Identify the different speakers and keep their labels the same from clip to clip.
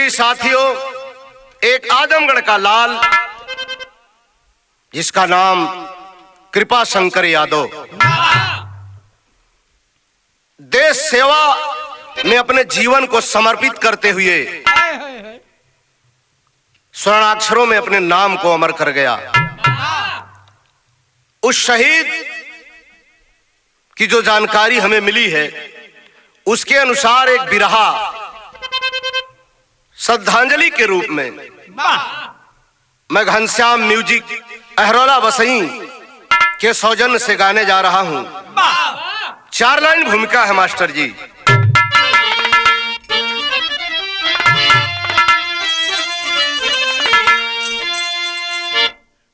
Speaker 1: प्रिय साथियों, एक आजमगढ़ का लाल जिसका नाम कृपा शंकर यादव देश सेवा में अपने जीवन को समर्पित करते हुए स्वर्णाक्षरों में अपने नाम को अमर कर गया। उस शहीद की जो जानकारी हमें मिली है उसके अनुसार एक बिरहा श्रद्धांजलि के रूप में मैं घनश्याम म्यूजिक अहरोला बसई के सौजन्य से गाने जा रहा हूं। 4 लाइन भूमिका है मास्टर जी।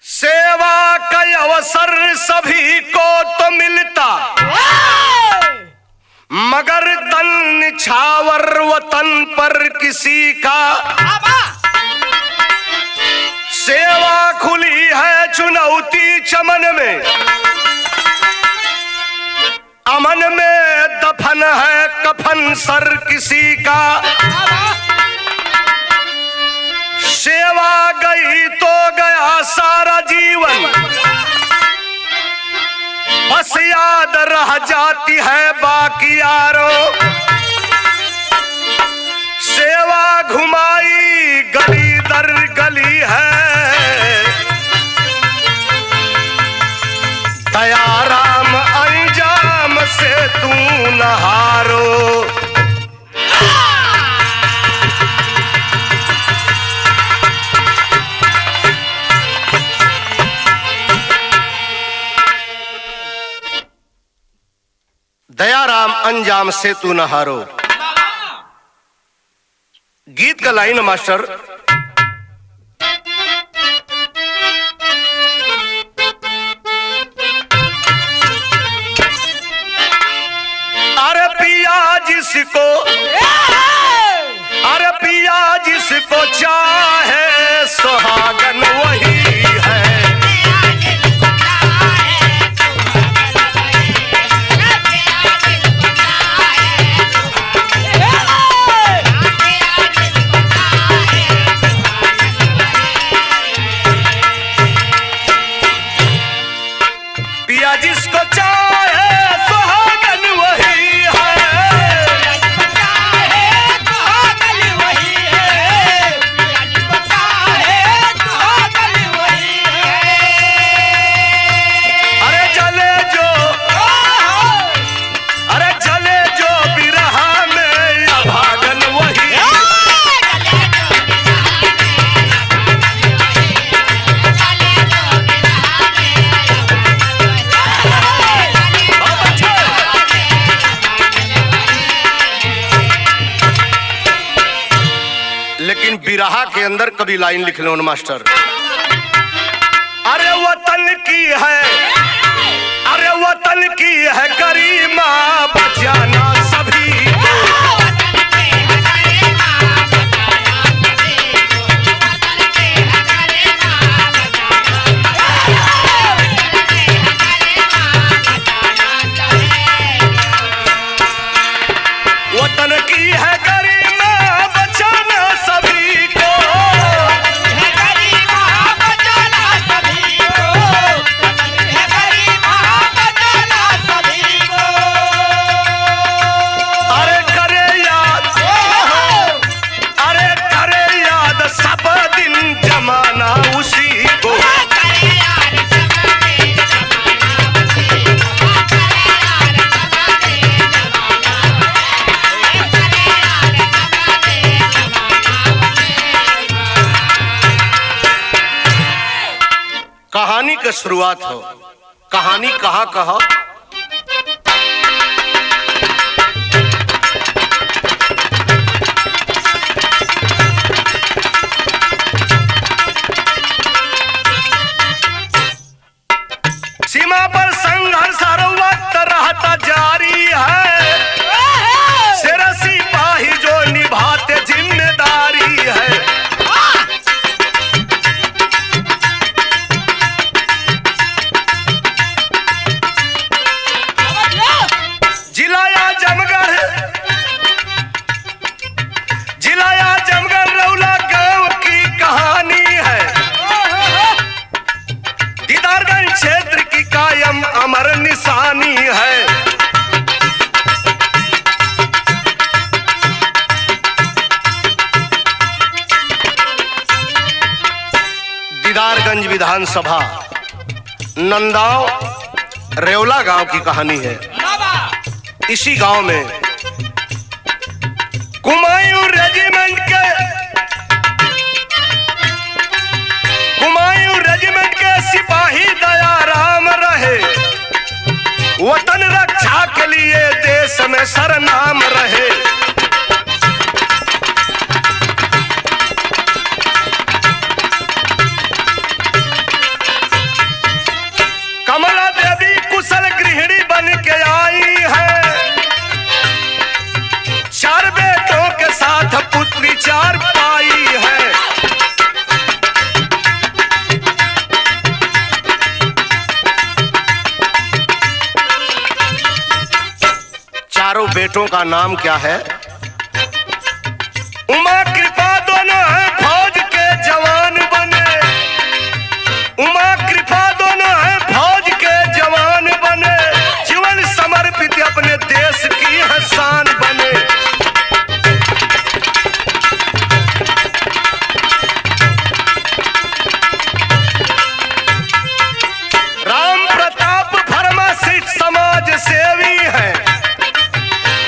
Speaker 1: सेवा का अवसर सभी को तो मिलता, मगर तन निछावर वतन पर किसी का। सेवा खुली है चुनौती चमन में, अमन में दफन है कफन सर किसी का। सेवा गई तो गया सारा जीवन, बस याद रह जाती है बाकी यारों। सेवा घुमाई गली दर गली है, दयाराम अंजाम से तू न हारो। दयाराम अंजाम से तू न हारो। गीत का लाइन मास्टर। अरे पिया जिसको चाहे सुहागन वही है। पिया जिसको चाहे सुहागन वही है। अरे जले जो बिरहा में अभागन वही है। लेकिन बिरहा के अंदर कभी लाइन लिख लो मास्टर। अरे वतन की है गरिमा बचाना सभी को। वतन की है गरिमा बचाना सभी को। अरे करे याद सब दिन जमाना उसी को। कहानी का शुरुआत हो। कहानी कहाँ कहा। सीमा पर संघर्ष हर वक्त रहता जारी है। सिर सिपाही जो निभाते जिम्मेदारी है। विधानसभा नंदाव रेवला गांव की कहानी है। इसी गांव में कुमायूं रेजिमेंट के सिपाही दयाराम रहे, वतन रक्षा के लिए देश में सरनाम रहे। कमला देवी कुशल गृहिणी बन के आई है, 4 बेटों के साथ पुत्री 4 पाई है। चारों बेटों का नाम क्या है? उमा कृपा दोनों है फौज के जवान बने, उमा कृपा दोनों है फौज के जवान बने, जीवन समर्पित अपने देश की है शान बने। राम प्रताप फार्मासिस्ट समाज सेवी है,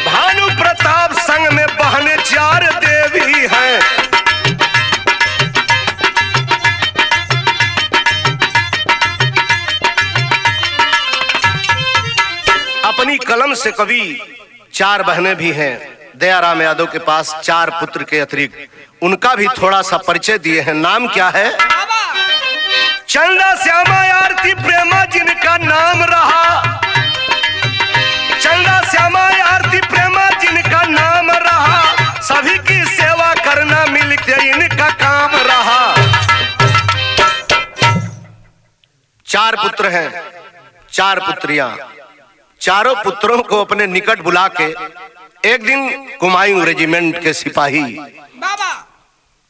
Speaker 1: भानु प्रताप संग में बहने 4 देवी हैं। अपनी कलम से कवि 4 बहनें भी हैं। दयाराम यादव के पास 4 पुत्र के अतिरिक्त उनका भी थोड़ा सा परिचय दिए हैं। नाम क्या है? चंदा श्यामा आरती प्रेमा जिनका नाम रहा, चंदा श्यामा आरती प्रेमा जिनका नाम रहा, सभी की सेवा करना मिलके इनका काम रहा। 4 पुत्र हैं, 4 पुत्रियां। चारों पुत्रों को अपने निकट बुला के एक दिन कुमायूं रेजिमेंट के सिपाही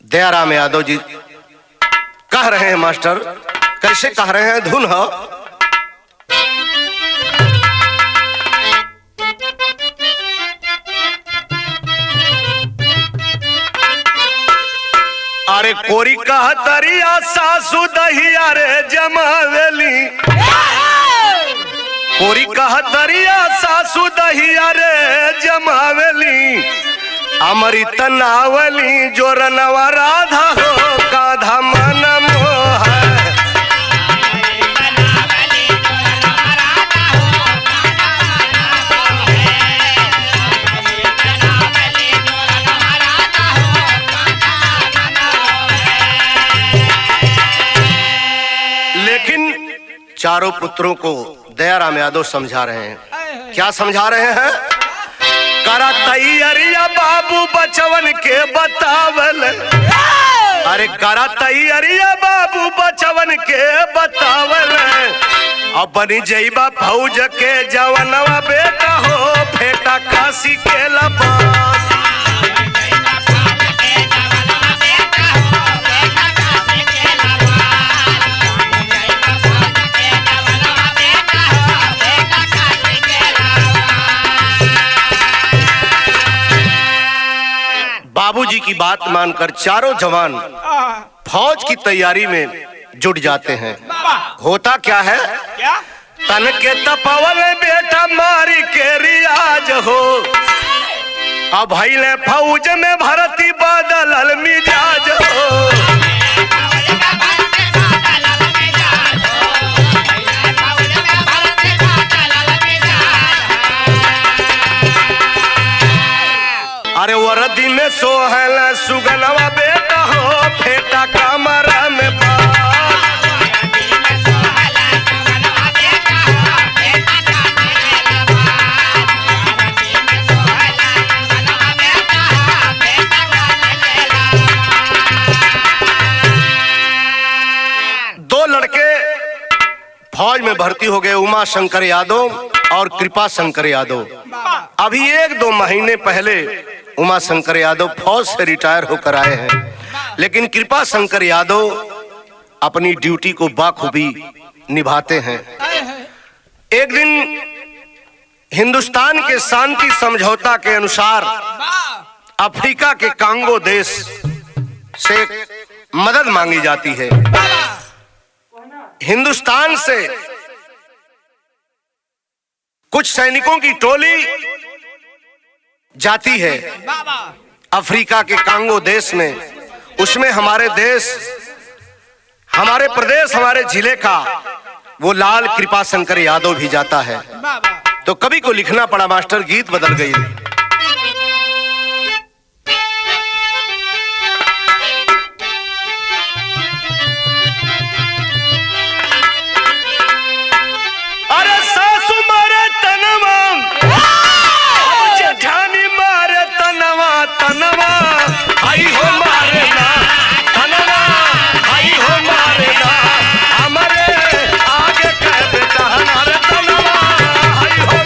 Speaker 1: दयाराम यादव जी कह रहे हैं। मास्टर कैसे कह रहे हैं? धुन हो। अरे कोरी कह दरिया सासू दहिया रे जमावेली, कोरी कह दरिया सासू दहिया रे जमावेली, अमृत नावली जो रनवा राधा हो काधा मन मोह। चारों पुत्रों को दयाराम यादव समझा रहे हैं। क्या समझा रहे हैं? करा तैयारिया बाबू बचवन के बतावल, अरे करा तैयारिया बाबू बचवन के बतावल, अब बनी जइबा फौज के जवनवा बेटा हो फेटा काशी के लबास। बाबूजी की बात मानकर चारों जवान फौज की तैयारी में जुट जाते हैं। होता क्या है? तन के तपवल बेटा मारी के रियाज हो, अब भइले फौज में भर्ती बदलल मिजाज हो। अरे वर्दी में सोहल सुगनवा बेटा हो फेटा कमरा में दो लड़के फौज में भर्ती हो गए, उमा शंकर यादव और कृपा शंकर यादव। अभी 1-2 महीने पहले उमा शंकर यादव फौज से रिटायर होकर आए हैं, लेकिन कृपा शंकर यादव अपनी ड्यूटी को बाखूबी निभाते हैं। एक दिन हिंदुस्तान के शांति समझौता के अनुसार अफ्रीका के कांगो देश से मदद मांगी जाती है। हिंदुस्तान से कुछ सैनिकों की टोली जाती है अफ्रीका के कांगो देश में। उसमें हमारे देश, हमारे प्रदेश, हमारे जिले का वो लाल कृपाशंकर यादव भी जाता है। तो कवि को लिखना पड़ा मास्टर, गीत बदल गई। अरे सासू मारे तनवा, जेठानी मारे तनवा, तनवा आई हो मारे ना, तनवा आई हो मारे ना, हमारे आगे कह बेटा हमारे तनवा आई हो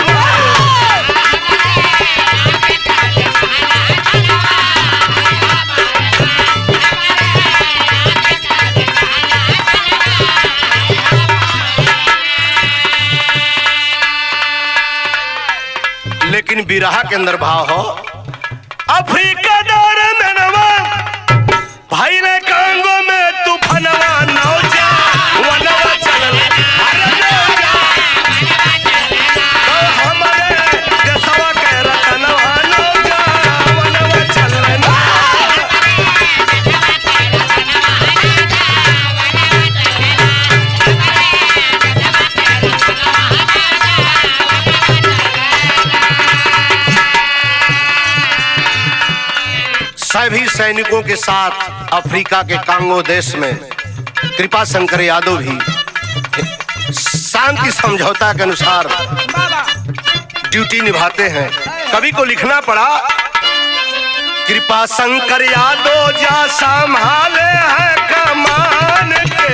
Speaker 1: लेकिन बिरहा के अंदर भाव हो, अफ्रीका दौर में नवा भाई ने कांगो में तूफानवा, नौजा वनवा चलल, अरे नौजा तो हमारे देशवा के रतनवा, नौजा वनवा चलल ना। सभी सैनिकों के साथ अफ्रीका के कांगो देश में कृपाशंकर यादव भी शांति समझौता के अनुसार ड्यूटी निभाते हैं। कवि को लिखना पड़ा, कृपाशंकर यादव जा संभाले हैं कमान के,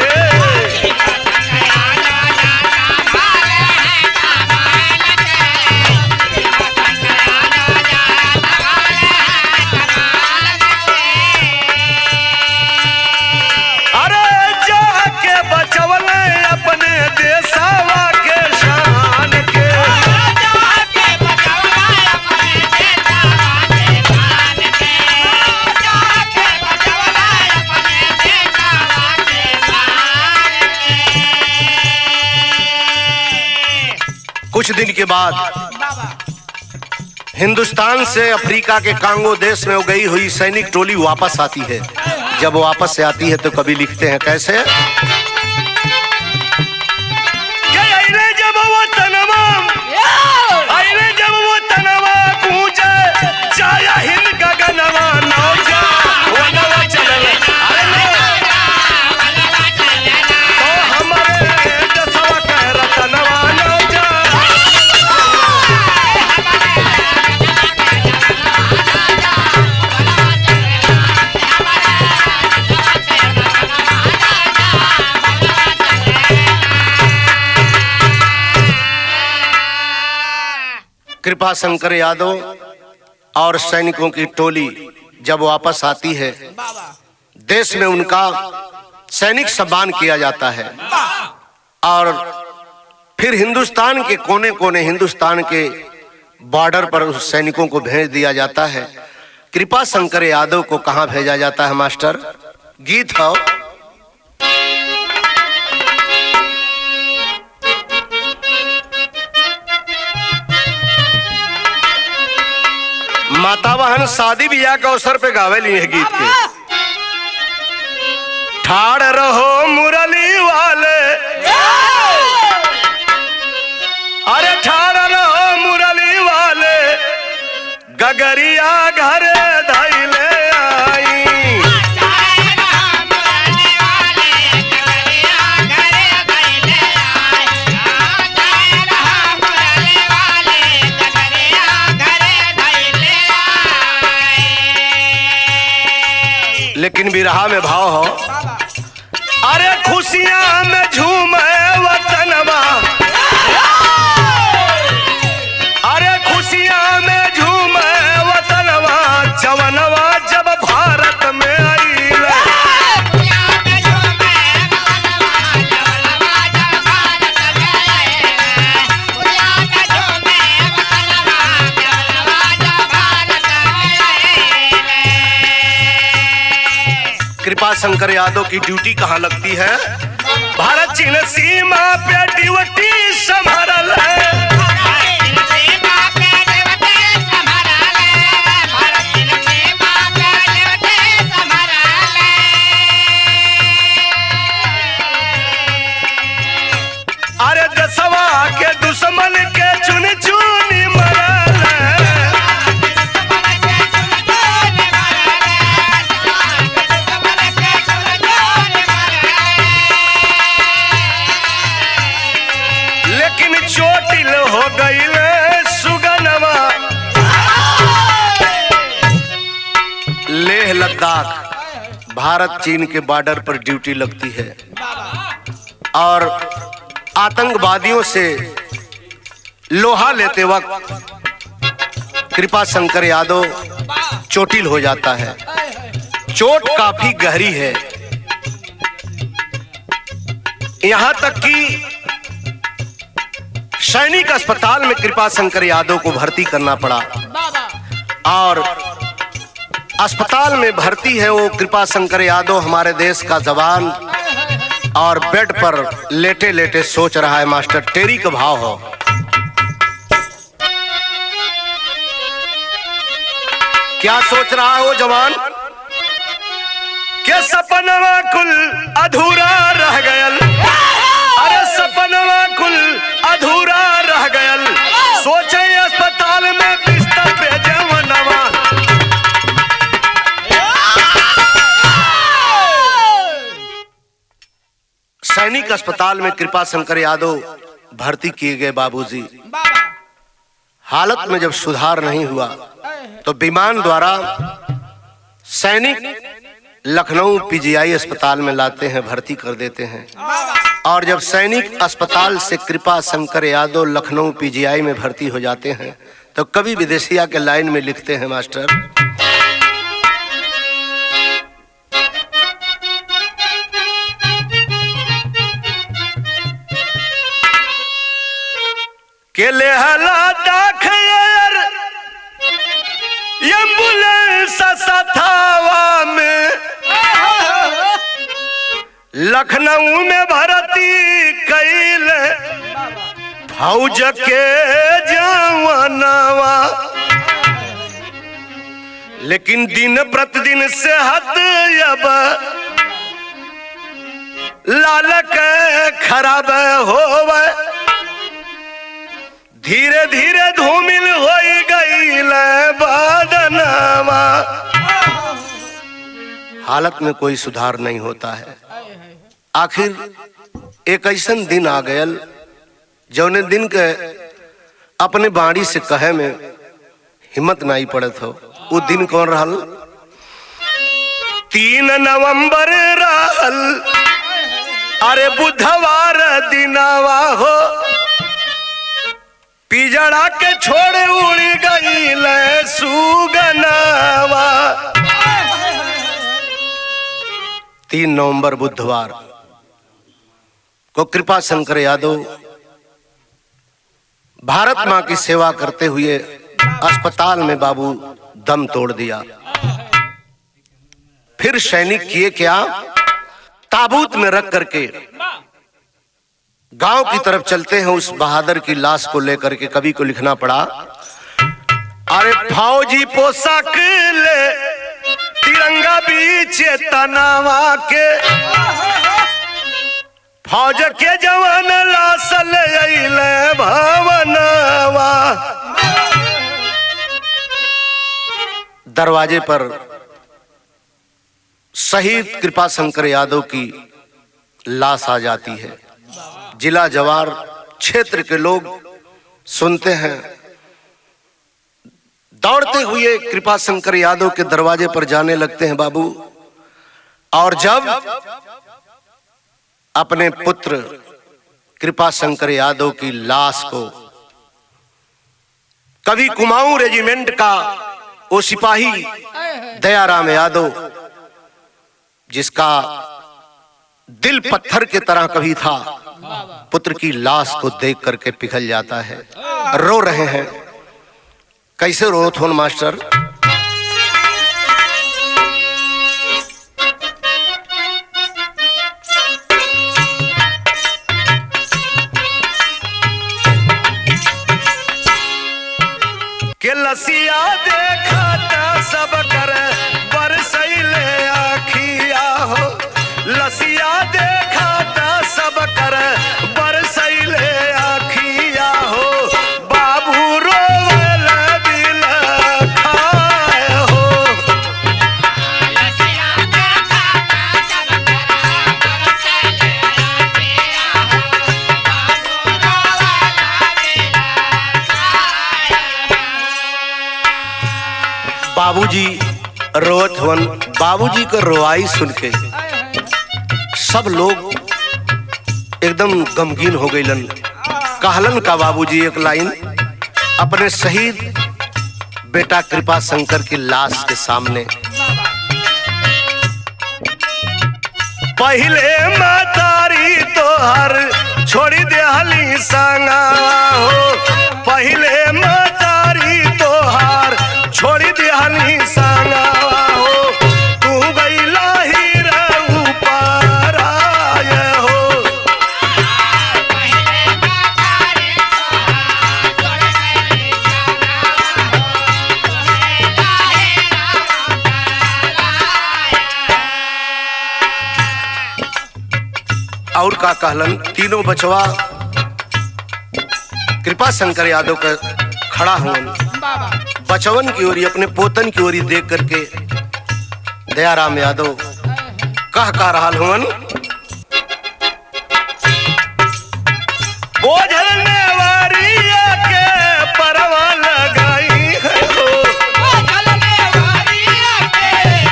Speaker 1: कुछ दिन के बाद हिंदुस्तान से अफ्रीका के कांगो देश में गई हुई सैनिक टोली वापस आती है। जब वो वापस से आती है तो कवि लिखते हैं कैसे, जब वो तनवा गूंजे जाया हिंद गगनवा, नौजा वनवा चलल, तो हमारे देशवा के रतनवा, नौजा कृपाशंकर यादव और सैनिकों की टोली जब वापस आती है, देश में उनका सैनिक सम्मान किया जाता है और फिर हिंदुस्तान के कोने कोने, हिंदुस्तान के बॉर्डर पर उस सैनिकों को भेज दिया जाता है। कृपाशंकर यादव को कहां भेजा जाता है मास्टर, गीत हो, माता बहन शादी ब्याह के अवसर पे गावे लिए है गीत के। ठाड़ रहो मुरली वाले, अरे ठाड़ रहो मुरली वाले, गगरिया घर धैले आई, लेकिन बिरहा में भाव हो, अरे खुशियां में झूमे वतनवा, अरे खुशियां में झूमे वतनवा, जवनवा जब भारत में आई, कृपाशंकर यादव की ड्यूटी कहां लगती है, भारत चीन सीमा पे ड्यूटी संभारल अरे दसवा के दुश्मन के चुन चुनी मरल लेकिन चोटिल हो गईल सुगनवा लेह लद्दाख भारत चीन के बॉर्डर पर ड्यूटी लगती है और आतंकवादियों से लोहा लेते वक्त कृपा शंकर यादव चोटिल हो जाता है। चोट काफी गहरी है, यहां तक कि सैनिक अस्पताल में कृपा शंकर यादव को भर्ती करना पड़ा और अस्पताल में भर्ती है वो कृपा शंकर यादव हमारे देश का जवान और बेड पर लेटे लेटे सोच रहा है। मास्टर टेरी का भाव हो। क्या सोच रहा है वो जवान? क्या सपनवा कुल अधूरा रह गयल, अरे सपनवा कुल अधूरा रह गयल, सोचे अस्पताल में बिस्तर पे जवनवा। सैनिक अस्पताल में कृपा शंकर यादव भर्ती किए गए बाबूजी। हालत में जब सुधार नहीं हुआ तो विमान द्वारा सैनिक लखनऊ पीजीआई अस्पताल में लाते हैं, भर्ती कर देते हैं। और जब सैनिक अस्पताल से कृपा शंकर यादव लखनऊ पीजीआई में भर्ती हो जाते हैं तो कवि विदेशिया के लाइन में लिखते हैं मास्टर, के लेहला दाखयर एम्बुलेंस सथावा में लखनऊ में भर्ती कैल फौज के जवानवा। लेकिन दिन प्रतिदिन सेहत अब लालक खराब होवे, धीरे धीरे धूमिल हो गई बदनामा। हालत में कोई सुधार नहीं होता है। आखिर एक ऐसा दिन आ गयल जौने दिन के अपने बाणी से कहे में हिम्मत नहीं पड़त हो। वो दिन कौन रहल? 3 नवंबर रहल, अरे बुधवार दिनावा हो, पिजड़ा के छोड़े उड़ गई सुगनावा। 3 नवंबर बुधवार को कृपा शंकर यादव भारत मां की सेवा करते हुए अस्पताल में बाबू दम तोड़ दिया। फिर सैनिक किए क्या, ताबूत में रख करके गांव की तरफ चलते हैं। उस बहादुर की लाश को लेकर के कवि को लिखना पड़ा, अरे फौजी पोशाक ले तिरंगा बीच तनावा के, फौज के जवान लाश ले अइले भवनवा। दरवाजे पर शहीद कृपा शंकर यादव की लाश आ जाती है। जिला जवार क्षेत्र के लोग सुनते हैं, दौड़ते हुए कृपा शंकर यादव के दरवाजे पर जाने लगते हैं बाबू। और जब अपने पुत्र कृपा शंकर यादव की लाश को कवि कुमाऊं रेजिमेंट का वो सिपाही दयाराम यादव, जिसका दिल पत्थर के तरह कभी था, पुत्र की लाश को देख करके पिघल जाता है। रो रहे हैं। कैसे रो थोन मास्टर? लसिया देखा त सब कर बरसैले आखिया हो, लसिया देखा त सब कर बरसैले आखिया हो, बाबू रोवल दिल खाए हो। लसिया देखा त सब कर बरसैले आखिया हो, बाबू रोवल दिल खाए हो। बाबूजी रोत हवन। बाबूजी को रोआई सुन के सब लोग एकदम गमगीन हो गईलन। कहलन का बाबूजी एक लाइन अपने शहीद बेटा कृपा शंकर की लाश के सामने, पहले मातारी तोहर छोड़ी देहली संगा हो, पहले मातारी तोहर छोड़ी देहली संगा हो, तू गईला ही रहू पार आए हो। पहले मातारी तोहर छोड़ी देहली संगा हो, तू गईला ही रहू पार आए। और का कहलन तीनों बचवा कृपा शंकर यादव का खड़ा हुआ बचवन की ओरी अपने पोतन की ओरी देख करके दयाराम यादव कह रहा हुवन, बोझल नेवारिया के परवा लगाई है हो, बोझल नेवारिया के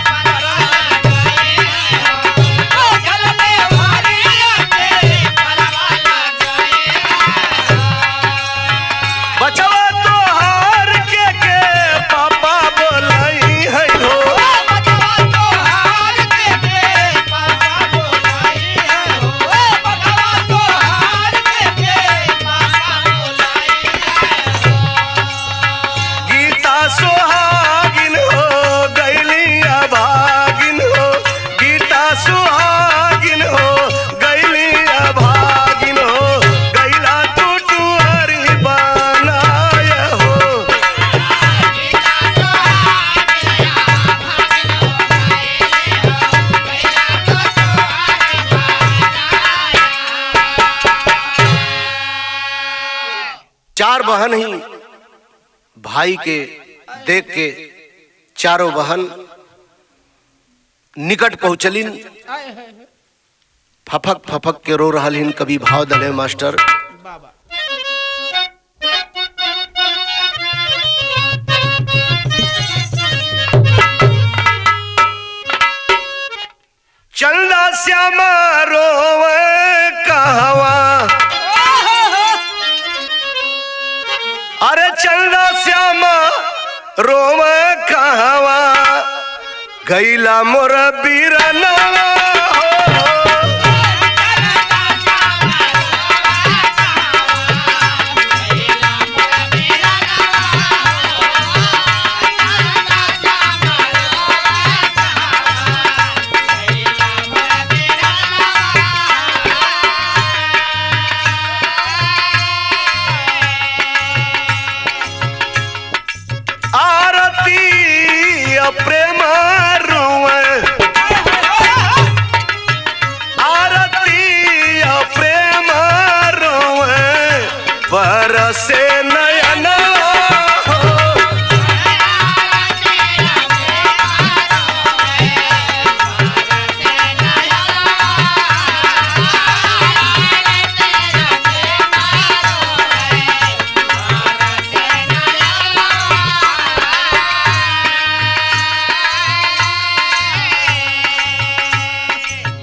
Speaker 1: परवा लगाई है हो, बोझल नेवारिया के परवा लगाई है हो। बचवा तोहार के पापा बोलाई है हो, बचवा तोहार के पापा बोलाई है हो, बचवा तोहार के पापा बोलाई है हो। गीता सुहागिन हो गईली अभागिन हो, गीता सुहागिन हो गईली अभागिन हो, गईला तू टुअरी बनाए हो। गीता सुहागिन अभागिन हो गईली हो, गईला तू टुअरी बनाए हो। चार बहन ही भाई के देख के चारों बहन निकट पहुंचलिन, फफक फफक के रो रहलिन। कभी भाव दले मास्टर चंदा श्यामा रोवे कहवा, अरे चंदा श्यामा रोवे कहवा, गईला मोर बीरना हो। आरती प्रेम रुए, आरती प्रेम रुए, बरसे नयना हो।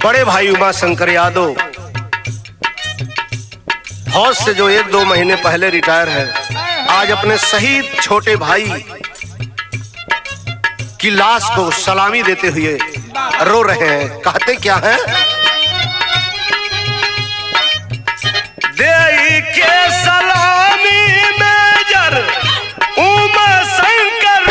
Speaker 1: बड़े भाई उमा शंकर यादव फौज से जो 1-2 महीने पहले रिटायर है, आज अपने शहीद छोटे भाई की लाश को सलामी देते हुए रो रहे हैं। कहते क्या हैं? देई के सलामी मेजर उमा शंकर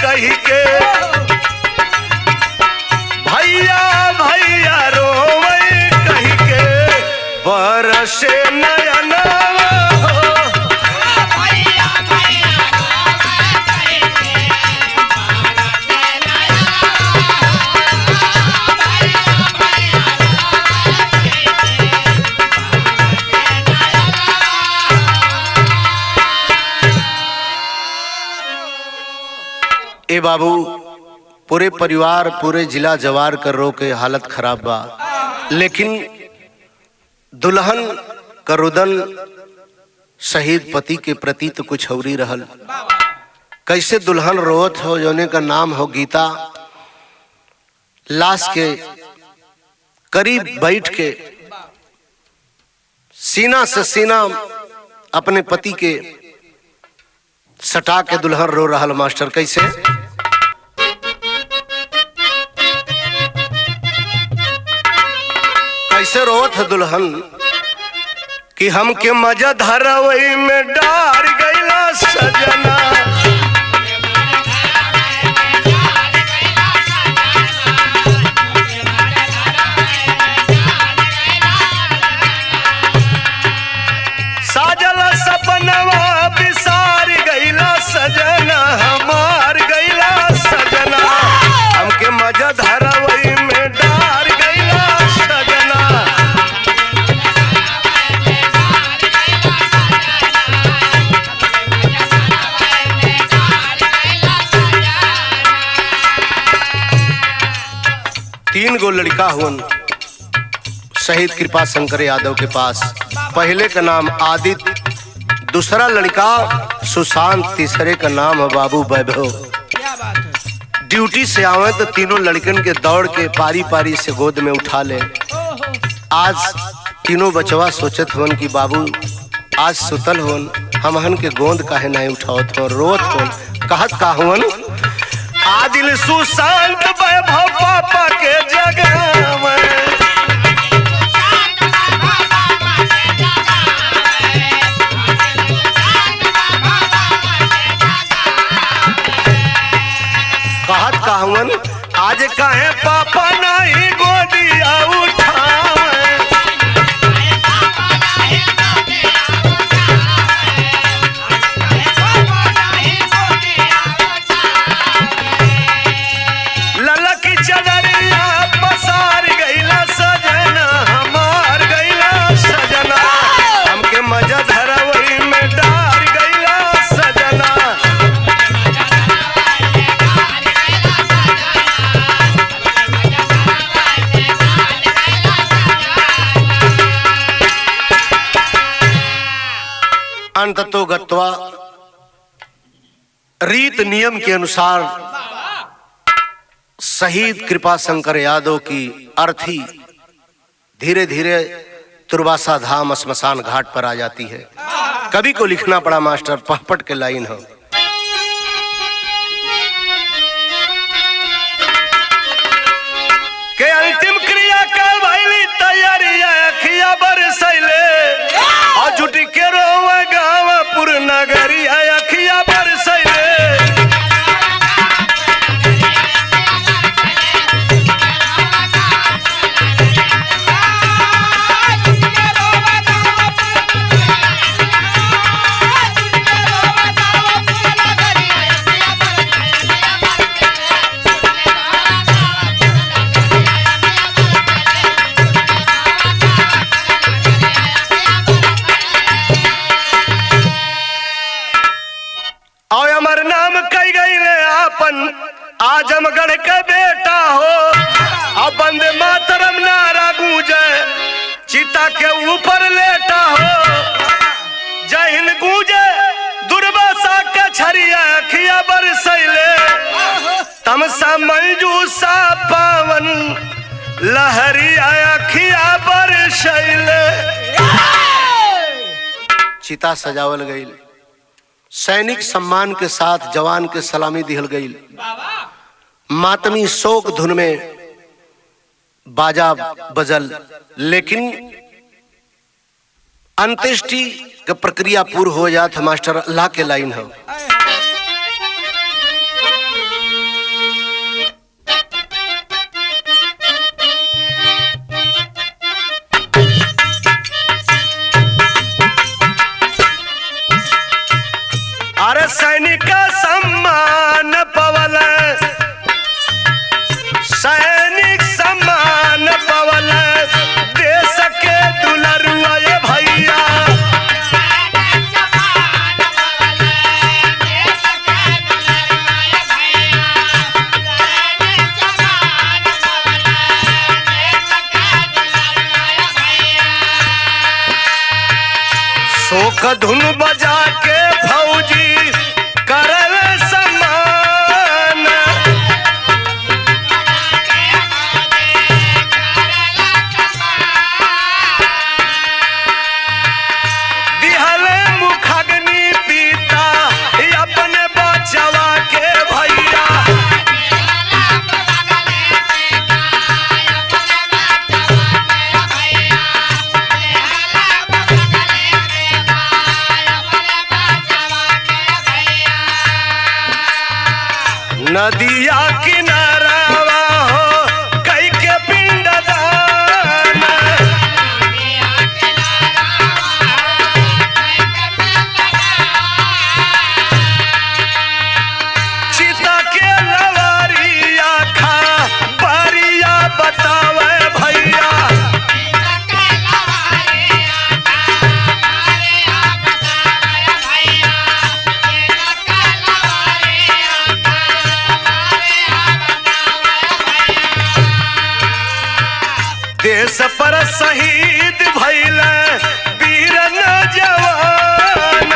Speaker 1: कही के भैया भैया रोवे कही के बरसे नयना ए बाबू पूरे परिवार पूरे जिला जवार कर रो के हालत खराब बा, लेकिन दुल्हन का रुदन शहीद पति के प्रति तो कुछ औरी रहल। कैसे दुल्हन रोवत हो जोने का नाम हो गीता, लाश के करीब बैठ के सीना से सीना अपने पति के सटा के दुल्हन रो रहल। मास्टर कैसे कैसे रोत है दुल्हन कि हमके मजा धरवई में डार गईला सजना, साजल सपनवा बिसार गईला सजना, हमार गईला सजना, हमके मजा धरवई में डार गईला सजना। तीन गो लड़का हुन शहीद कृपा शंकर यादव के पास। पहले का नाम आदित्य, दूसरा लड़का सुशांत, तीसरे का नाम है बाबू वैभव। ड्यूटी से आवे तो तीनों लड़कन के दौड़ के पारी पारी से गोद में उठा ले। आज तीनों बचवा सोचत हुन कि बाबू आज सुतल हुन, हमहन के गोंद काहे नहीं उठावत हो, रोत हुन, कहत का हुन आदिल सुशांत वैभव पापा के जगह में। कहत कहवन आज काहे पापा नहीं गोदिया उठावे, ललकी चदरिया पसार गईला सजना, हमार गईला सजना, हमके मजा धरवई में डार गईला सजना। अंततो गत्वा रीत नियम के अनुसार शहीद कृपा शंकर यादव की अर्थी धीरे धीरे तुरबासा धाम श्मशान घाट पर आ जाती है। कवि को लिखना पड़ा मास्टर, पहपट के लाइन हो के अंतिम क्रिया का भइली तैयारी अखिया बरसैले और जुटी के रोवे गावपुर नगरी अखिया बरसैले। आजमगढ़ के बेटा हो अब बंदे मातरम नारा गूंजे चिता के ऊपर लेटा हो, जय हिंद गूंजे दुर्वासा के छरिया अखिया बरसैले, तमसा मंजूसा पावन लहरिया अखिया बरसैले। चिता सजावल गई, सैनिक सम्मान के साथ जवान के सलामी दिहल गई, मातमी शोक धुन में बाजा बजल, लेकिन अंत्येष्टि का प्रक्रिया पूर्ण हो जात। मास्टर अल्लाह के लाइन हो नदिया किनारावा हो कई के पिंडदान, चिता के लवारिया खा बारिया बतावे भैया, देश पर शहीद भइल वीर नौजवान,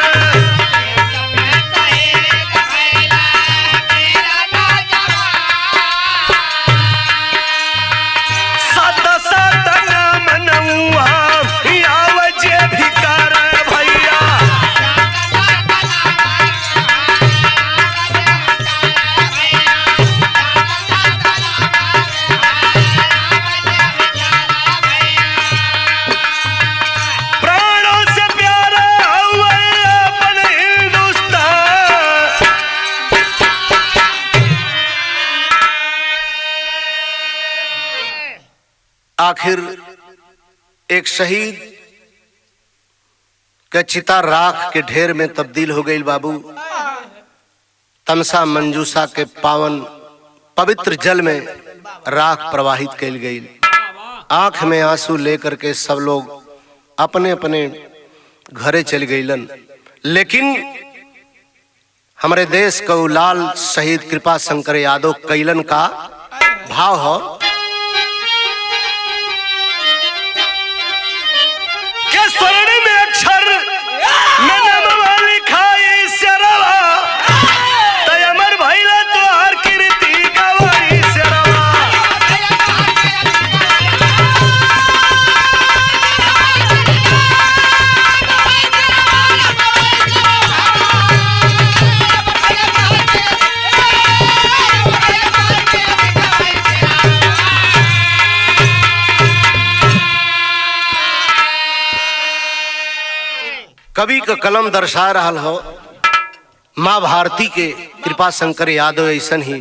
Speaker 1: सत सत नाम नौआ आवजे भिकार भैया, प्राणों से प्यारा हुआ अपन हिंदुस्तान। आखिर एक शहीद के चिता राख के ढेर में तब्दील हो गई बाबू। तमसा मंजूसा के पावन पवित्र जल में राख प्रवाहित कैल गई। आंख में आंसू लेकर के सब लोग अपने अपने घरे चल गईलन, लेकिन हमारे देश का लाल शहीद कृपा शंकर यादव कैलन का भाव हो के स्वर्ण में अक्षर में नमवा लिखाई सरवा, तय अमर भइला तोहार कीर्ति गवाई सरवा। कवि का कलम दर्शा रहा हो माँ भारती के कृपा शंकर यादव ऐसन ही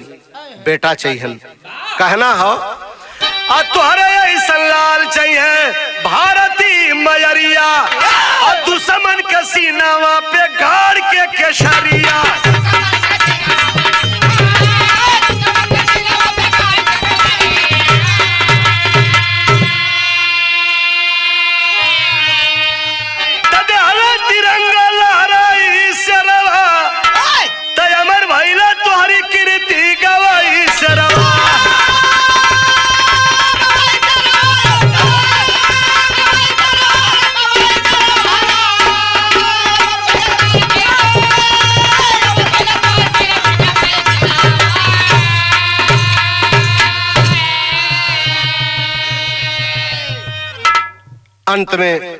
Speaker 1: बेटा चाहिए। कहना हो और तुहरे ऐसन लाल चाहिए भारती मयरिया, और दुश्मन के सीनावा पे गाड़ के केसरिया। तिरंगा लहराई सरवा, तय अमर भइला तोहरी कीर्ति गवाई सरवा। अंत में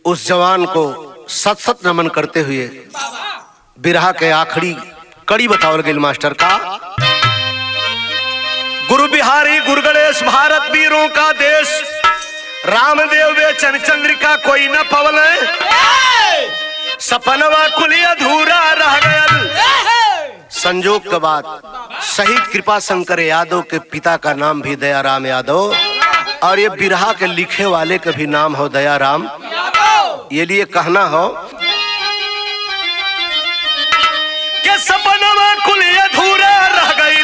Speaker 1: उस जवान को सत सत नमन करते हुए बिरहा के आखिरी कड़ी बतावल गई मास्टर का। गुरु बिहारी गुरु गणेश भारत वीरों का देश, रामदेव बेचन चंद्रिका कोई न पवल, सपनवा कुली अधूरा रह गयल। संजोग के बाद शहीद कृपा शंकर यादव के पिता का नाम भी दयाराम यादव, और ये बिरहा के लिखे वाले का भी नाम हो दयाराम। ये लिए कहना हो कि सपनवा कुल अधूरा रह गई,